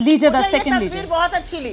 लीजिए 10 सेकंड लीजिए। बहुत अच्छी ली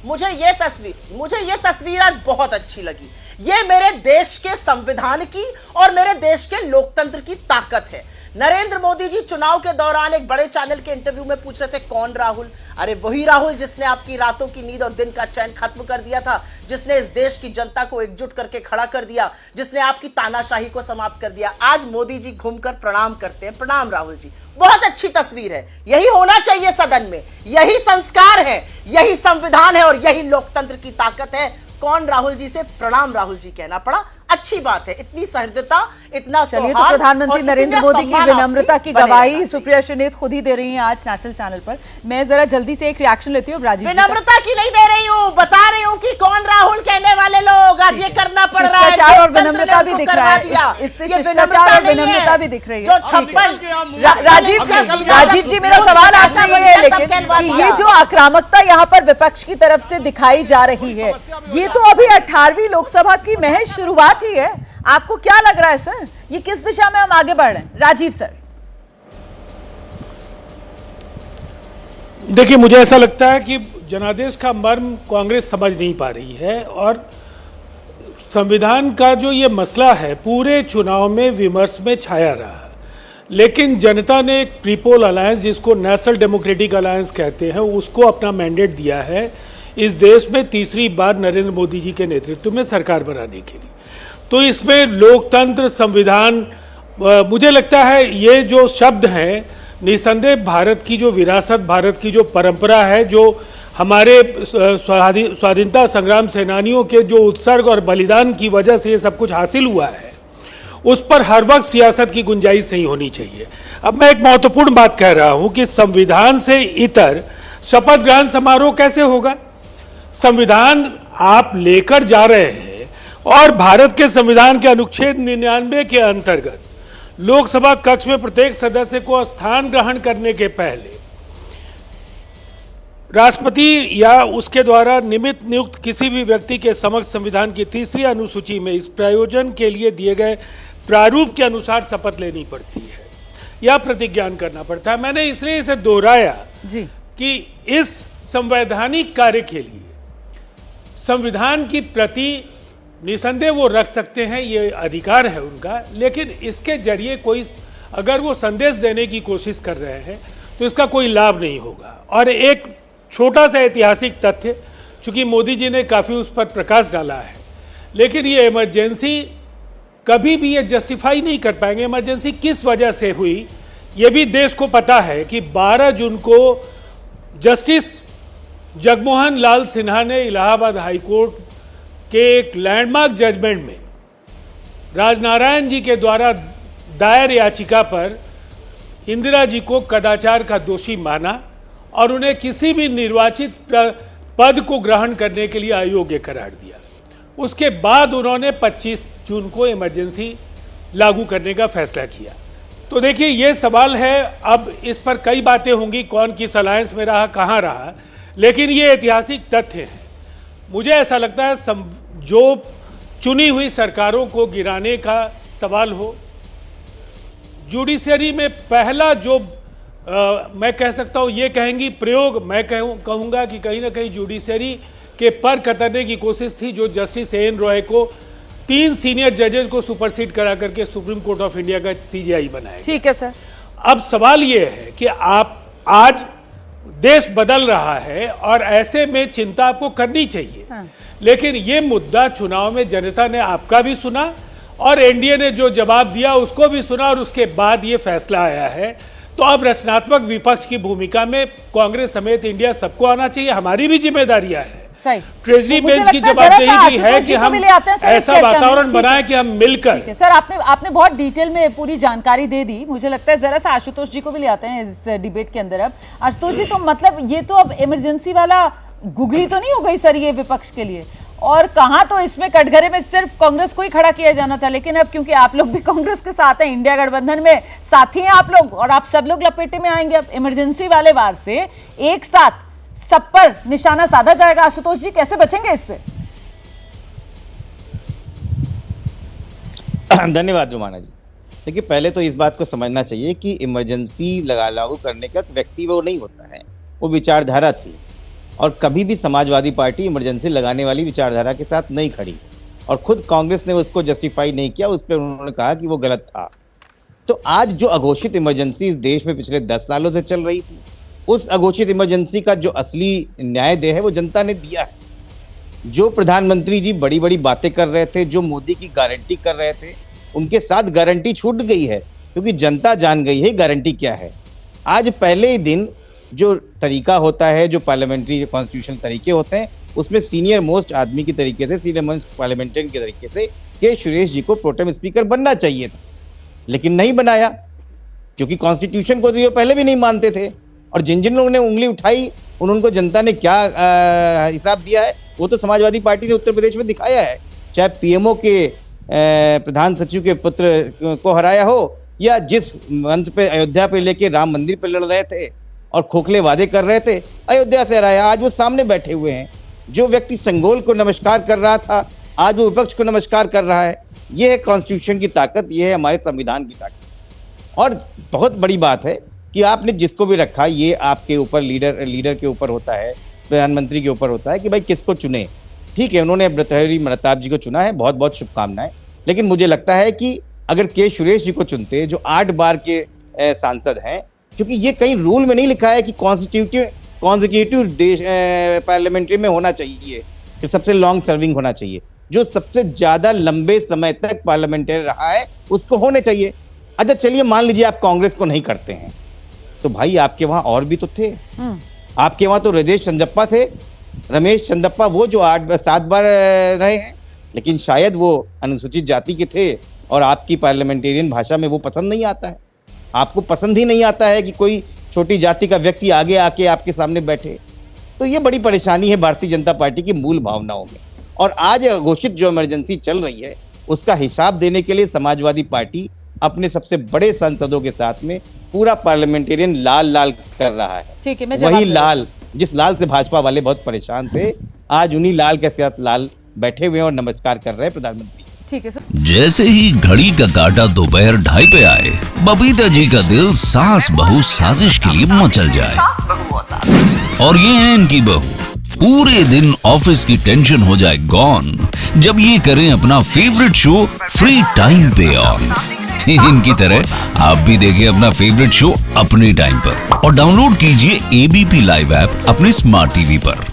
मुझे ये तस्वीर आज बहुत अच्छी लगी। ये मेरे देश के संविधान की और मेरे देश के लोकतंत्र की ताकत है। नरेंद्र मोदी जी चुनाव के दौरान एक बड़े चैनल के इंटरव्यू में पूछ रहे थे कौन राहुल। अरे वही राहुल जिसने आपकी रातों की नींद और दिन का चैन खत्म कर दिया था, जिसने इस देश की जनता को एकजुट करके खड़ा कर दिया, जिसने आपकी तानाशाही को समाप्त कर दिया। आज मोदी जी घूमकर प्रणाम करते हैं। प्रणाम राहुल जी, बहुत अच्छी तस्वीर है। यही होना चाहिए सदन में, यही संस्कार है, यही संविधान है और यही लोकतंत्र की ताकत है। कौन राहुल जी से प्रणाम राहुल जी कहना पड़ा, अच्छी बात है। इतनी सहृदयता, इतना चलिए, तो प्रधानमंत्री नरेंद्र मोदी की विनम्रता की गवाही सुप्रिया श्रीनेत खुद ही दे रही हैं आज नेशनल चैनल पर। मैं जरा जल्दी से एक रिएक्शन लेती हूँ राजीव जी। विनम्रता की नहीं दे रही हूँ, बता रही हूँ कि कौन राहुल कहने वाले लोग आज ये करना पड़ रहा है। शिष्टाचार और विनम्रता भी दिख रहा है, इससे शिष्टाचार और विनम्रता भी दिख रही है। राजीव जी, मेरा सवाल आपसे ये है लेकिन कि ये जो आक्रामकता यहाँ पर विपक्ष की तरफ से दिखाई जा रही है, ये तो अभी 18वीं लोकसभा की महज शुरुआत ही है। आपको क्या लग रहा है सर, ये किस दिशा में हम आगे बढ़ रहे हैं? राजीव सर। देखिए, मुझे ऐसा लगता है कि जनादेश का मर्म कांग्रेस समझ नहीं पा रही है और संविधान का जो ये मसला है पूरे चुनाव में विमर्श में छाया रहा। लेकिन जनता ने एक प्रीपोल अलायंस, जिसको नेशनल डेमोक्रेटिक अलायंस कहते हैं, उसको अपना मैंडेट दिया है इस देश में तीसरी बार नरेंद्र मोदी जी के नेतृत्व में सरकार बनाने के लिए। तो इसमें लोकतंत्र, संविधान, मुझे लगता है ये जो शब्द हैं निसंदेह भारत की जो विरासत, भारत की जो परंपरा है, जो हमारे स्वाधीनता संग्राम सेनानियों के जो उत्सर्ग और बलिदान की वजह से ये सब कुछ हासिल हुआ है, उस पर हर वक्त सियासत की गुंजाइश नहीं होनी चाहिए। अब मैं एक महत्वपूर्ण बात कह रहा हूँ कि संविधान से इतर शपथ ग्रहण समारोह कैसे होगा? संविधान आप लेकर जा रहे हैं और भारत के संविधान के अनुच्छेद 99 के अंतर्गत लोकसभा कक्ष में प्रत्येक सदस्य को स्थान ग्रहण करने के पहले राष्ट्रपति या उसके द्वारा नियुक्त किसी भी व्यक्ति के समक्ष संविधान की तीसरी अनुसूची में इस प्रयोजन के लिए दिए गए प्रारूप के अनुसार शपथ लेनी पड़ती है या प्रतिज्ञान करना पड़ता है। मैंने इसलिए इसे दोहराया कि इस संवैधानिक कार्य के लिए संविधान की प्रति निसंदेह वो रख सकते हैं, ये अधिकार है उनका, लेकिन इसके जरिए कोई अगर वो संदेश देने की कोशिश कर रहे हैं तो इसका कोई लाभ नहीं होगा। और एक छोटा सा ऐतिहासिक तथ्य, चूंकि मोदी जी ने काफ़ी उस पर प्रकाश डाला है, लेकिन ये इमरजेंसी कभी भी ये जस्टिफाई नहीं कर पाएंगे इमरजेंसी किस वजह से हुई। ये भी देश को पता है कि 12 जून को जस्टिस जगमोहन लाल सिन्हा ने इलाहाबाद हाईकोर्ट के एक लैंडमार्क जजमेंट में राजनारायण जी के द्वारा दायर याचिका पर इंदिरा जी को कदाचार का दोषी माना और उन्हें किसी भी निर्वाचित पद को ग्रहण करने के लिए अयोग्य करार दिया। उसके बाद उन्होंने 25 जून को इमरजेंसी लागू करने का फैसला किया। तो देखिए, ये सवाल है, अब इस पर कई बातें होंगी, कौन किस अलायंस में रहा, कहाँ रहा, लेकिन ये ऐतिहासिक तथ्य है। मुझे ऐसा लगता है जो चुनी हुई सरकारों को गिराने का सवाल हो, जुडिशरी में पहला जो मैं कह सकता हूँ, ये कहेंगी प्रयोग, मैं कहूँगा कि कहीं ना कहीं जुडिशरी के पर कतरने की कोशिश थी, जो जस्टिस एन रॉय को 3 सीनियर जजेस को सुपरसीड करा करके सुप्रीम कोर्ट ऑफ इंडिया का CJI बनाया। ठीक है सर। अब सवाल ये है कि आप आज देश बदल रहा है और ऐसे में चिंता आपको करनी चाहिए। लेकिन ये मुद्दा चुनाव में जनता ने आपका भी सुना और एनडीए ने जो जवाब दिया उसको भी सुना और उसके बाद ये फैसला आया है। तो अब रचनात्मक विपक्ष की भूमिका में कांग्रेस समेत इंडिया सबको आना चाहिए, हमारी भी जिम्मेदारियां हैं। ट्रेजरी बेंच की जवाबदेही भी है कि हम ऐसा वातावरण बनाएं कि हम मिलकर। सर, आपने बहुत डिटेल में पूरी जानकारी दे दी। मुझे लगता है जरा सा आशुतोष जी को भी ले आते हैं इस डिबेट के अंदर। अब आशुतोष जी, तो मतलब ये तो अब इमरजेंसी वाला गुगली तो नहीं हो गई सर ये विपक्ष के लिए? और कहाँ तो इसमें कटघरे में सिर्फ कांग्रेस को ही खड़ा किया जाना था, लेकिन अब क्योंकि आप लोग भी कांग्रेस के साथ हैं, इंडिया गठबंधन में साथी हैं आप लोग, और आप सब लोग लपेटे में आएंगे। अब इमरजेंसी वाले वार से एक साथ सब पर निशाना साधा जाएगा। आशुतोष जी, कैसे बचेंगे इससे? धन्यवाद रुमाना जी। देखिए, पहले तो इस बात को समझना चाहिए कि इमरजेंसी लागू करने का व्यक्ति वो नहीं होता है, वो विचारधारा थी। और कभी भी समाजवादी पार्टी इमरजेंसी लगाने वाली विचारधारा के साथ नहीं खड़ी, और खुद कांग्रेस ने उसको जस्टिफाई नहीं किया, उस पर उन्होंने कहा कि वो गलत था। तो आज जो अघोषित इमरजेंसी इस देश में पिछले 10 सालों से चल रही थी, उस अघोषित इमरजेंसी का जो असली न्यायदेह है वो जनता ने दिया है। जो प्रधानमंत्री जी बड़ी बड़ी बातें कर रहे थे, जो मोदी की गारंटी कर रहे थे, उनके साथ गारंटी छूट गई है, क्योंकि जनता जान गई है गारंटी क्या है। आज पहले ही दिन जो तरीका होता है, जो पार्लियामेंट्री कॉन्स्टिट्यूशन तरीके होते हैं, उसमें सीनियर मोस्ट आदमी की तरीके से, सीनियर मोस्ट पार्लियामेंटेरियन के तरीके से के सुरेश जी को प्रोटेम स्पीकर बनना चाहिए था, लेकिन नहीं बनाया, क्योंकि कॉन्स्टिट्यूशन को तो ये पहले भी नहीं मानते थे। और जिन जिन लोगों ने उंगली उठाई, उनको जनता ने क्या हिसाब दिया है, वो तो समाजवादी पार्टी ने उत्तर प्रदेश में दिखाया है। चाहे पीएमओ के प्रधान सचिव के पुत्र को हराया हो, या जिस मंच पे अयोध्या पे लेके राम मंदिर पे लड़ रहे थे और खोखले वादे कर रहे थे, अयोध्या से हराया। आज वो सामने बैठे हुए हैं। जो व्यक्ति संगोल को नमस्कार कर रहा था, आज वो विपक्ष को नमस्कार कर रहा है। ये है कॉन्स्टिट्यूशन की ताकत, ये है हमारे संविधान की ताकत। और बहुत बड़ी बात है कि आपने जिसको भी रखा, ये आपके ऊपर लीडर के ऊपर होता है, प्रधानमंत्री के ऊपर होता है कि भाई किसको चुने। ठीक है, उन्होंने भर्तृहरि महताब जी को चुना है, बहुत बहुत शुभकामनाएं। लेकिन मुझे लगता है कि अगर के सुरेश जी को चुनते, जो 8 बार के सांसद हैं, क्योंकि ये कहीं रूल में नहीं लिखा है कि कॉन्जिक्यूटिव देश पार्लियामेंट्री में होना चाहिए, कि सबसे लॉन्ग सर्विंग होना चाहिए। जो सबसे ज्यादा लंबे समय तक पार्लियामेंटेरियन रहा है उसको होने चाहिए। अच्छा चलिए, मान लीजिए आप कांग्रेस को नहीं करते हैं, तो भाई आपके वहां और भी तो थे। आपके वहां तो रमेश चंदप्पा वो जो 7 बार रहे हैं, लेकिन शायद वो अनुसूचित जाति के थे और आपकी पार्लियामेंटेरियन भाषा में वो पसंद नहीं आता है। आपको पसंद ही नहीं आता है कि कोई छोटी जाति का व्यक्ति आगे आके आपके सामने बैठे। तो ये बड़ी परेशानी है भारतीय जनता पार्टी की मूल भावनाओं में। और आज घोषित जो इमरजेंसी चल रही है, उसका हिसाब देने के लिए समाजवादी पार्टी अपने सबसे बड़े सांसदों के साथ में पूरा पार्लियामेंटेरियन लाल कर रहा है। ठीक है, मैं वही लाल, जिस लाल से भाजपा वाले बहुत परेशान थे, आज उन्हीं लाल के साथ लाल बैठे हुए और नमस्कार कर रहे हैं प्रधानमंत्री। ठीक है सर। जैसे ही घड़ी का काटा दोपहर 2:30 पे आए, बबीता जी का दिल सास बहू साजिश के लिए मचल जाए। और ये है इनकी बहू, पूरे दिन ऑफिस की टेंशन हो जाए गॉन जब ये करें अपना फेवरेट शो फ्री टाइम पे ऑन। इनकी तरह आप भी देखिए अपना फेवरेट शो अपने टाइम पर और डाउनलोड कीजिए एबीपी लाइव ऐप अपने स्मार्ट टीवी पर।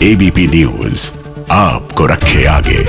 एबीपी न्यूज आपको रखे आगे।